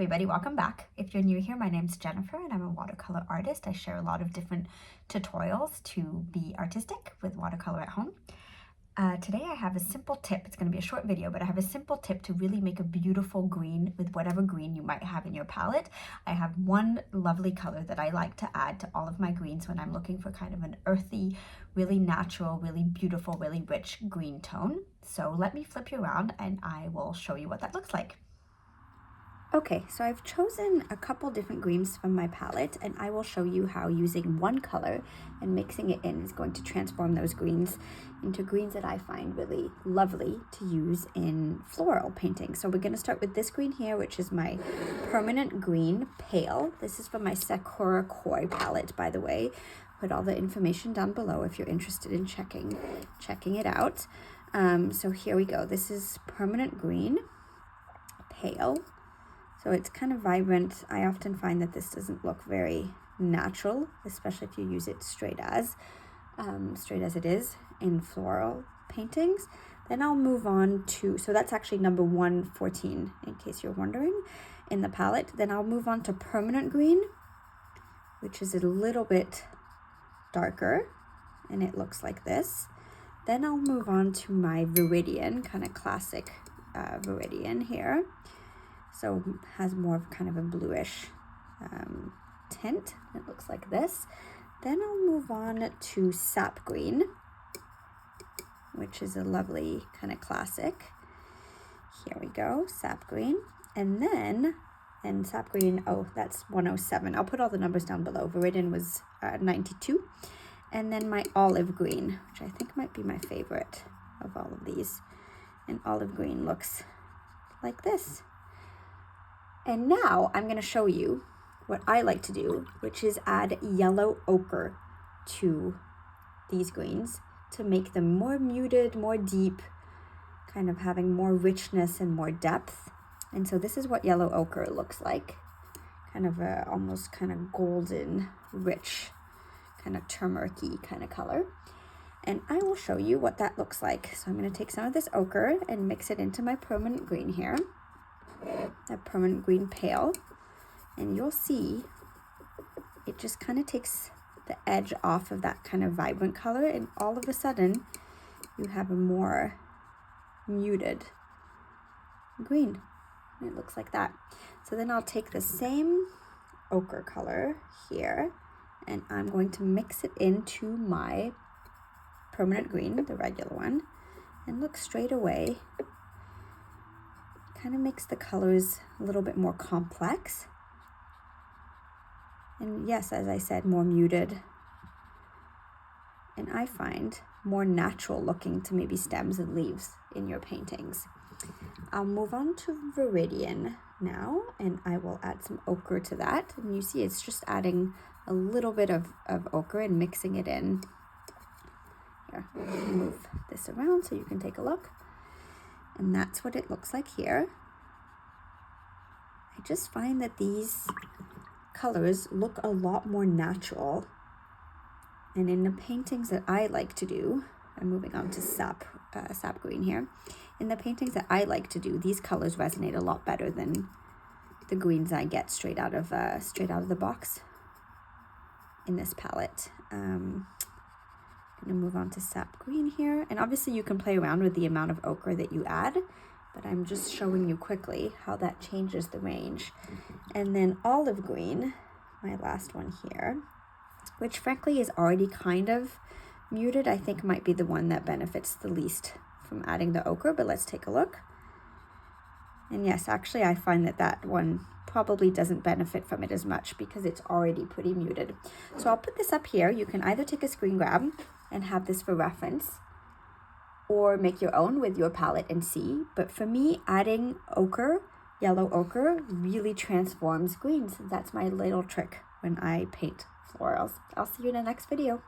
everybody, welcome back. If you're new here, my name's Jennifer and I'm a watercolor artist. I share a lot of different tutorials to be artistic with watercolor at home. Today I have a simple tip. It's going to be a short video, but I have a simple tip to really make a beautiful green with whatever green you might have in your palette. I have one lovely color that I like to add to all of my greens when I'm looking for kind of an earthy, really natural, really beautiful, really rich green tone. So let me flip you around and I will show you what that looks like. Okay, so I've chosen a couple different greens from my palette and I will show you how using one color and mixing it in is going to transform those greens into greens that I find really lovely to use in floral painting. So we're going to start with this green here, which is my permanent green pale. This is from my SAKURA Koi Palette, by the way. Put all the information down below if you're interested in checking it out. So here we go. This is permanent green pale. So it's kind of vibrant. I often find that this doesn't look very natural, especially if you use it straight as it is in floral paintings. Then I'll move on to, so that's actually number 114, in case you're wondering, in the palette. Then I'll move on to permanent green, which is a little bit darker, and it looks like this. Then I'll move on to my Viridian, kind of classic Viridian here. So has more of kind of a bluish tint. It looks like this. Then I'll move on to Sap Green, which is a lovely kind of classic. Here we go, Sap Green. And Sap Green, oh, that's 107. I'll put all the numbers down below. Viridian was 92. And then my olive green, which I think might be my favorite of all of these. And olive green looks like this. And now I'm going to show you what I like to do, which is add yellow ochre to these greens to make them more muted, more deep, kind of having more richness and more depth. And so this is what yellow ochre looks like, kind of a almost kind of golden, rich, kind of turmeric-y kind of color. And I will show you what that looks like. So I'm going to take some of this ochre and mix it into my permanent green here. That permanent green pale, and you'll see it just kind of takes the edge off of that kind of vibrant color, and all of a sudden you have a more muted green. It looks like that. So then I'll take the same ochre color here and I'm going to mix it into my permanent green, the regular one, and look straight away. Kind of makes the colors a little bit more complex. And yes, as I said, more muted. And I find more natural looking to maybe stems and leaves in your paintings. I'll move on to Viridian now, and I will add some ochre to that. And you see it's just adding a little bit of ochre and mixing it in. Here, I'll move this around so you can take a look. And that's what it looks like here. I just find that these colors look a lot more natural. And in the paintings that I like to do, I'm moving on to Sap Green here. In the paintings that I like to do, these colors resonate a lot better than the greens I get straight out of the box in this palette. I'm going to move on to Sap Green here. And obviously you can play around with the amount of ochre that you add, but I'm just showing you quickly how that changes the range. And then olive green, my last one here, which frankly is already kind of muted, I think might be the one that benefits the least from adding the ochre, but let's take a look. And yes, actually I find that one probably doesn't benefit from it as much because it's already pretty muted. So I'll put this up here. You can either take a screen grab and have this for reference, or make your own with your palette and see. But for me, adding ochre, yellow ochre, really transforms greens. That's my little trick when I paint florals. I'll see you in the next video.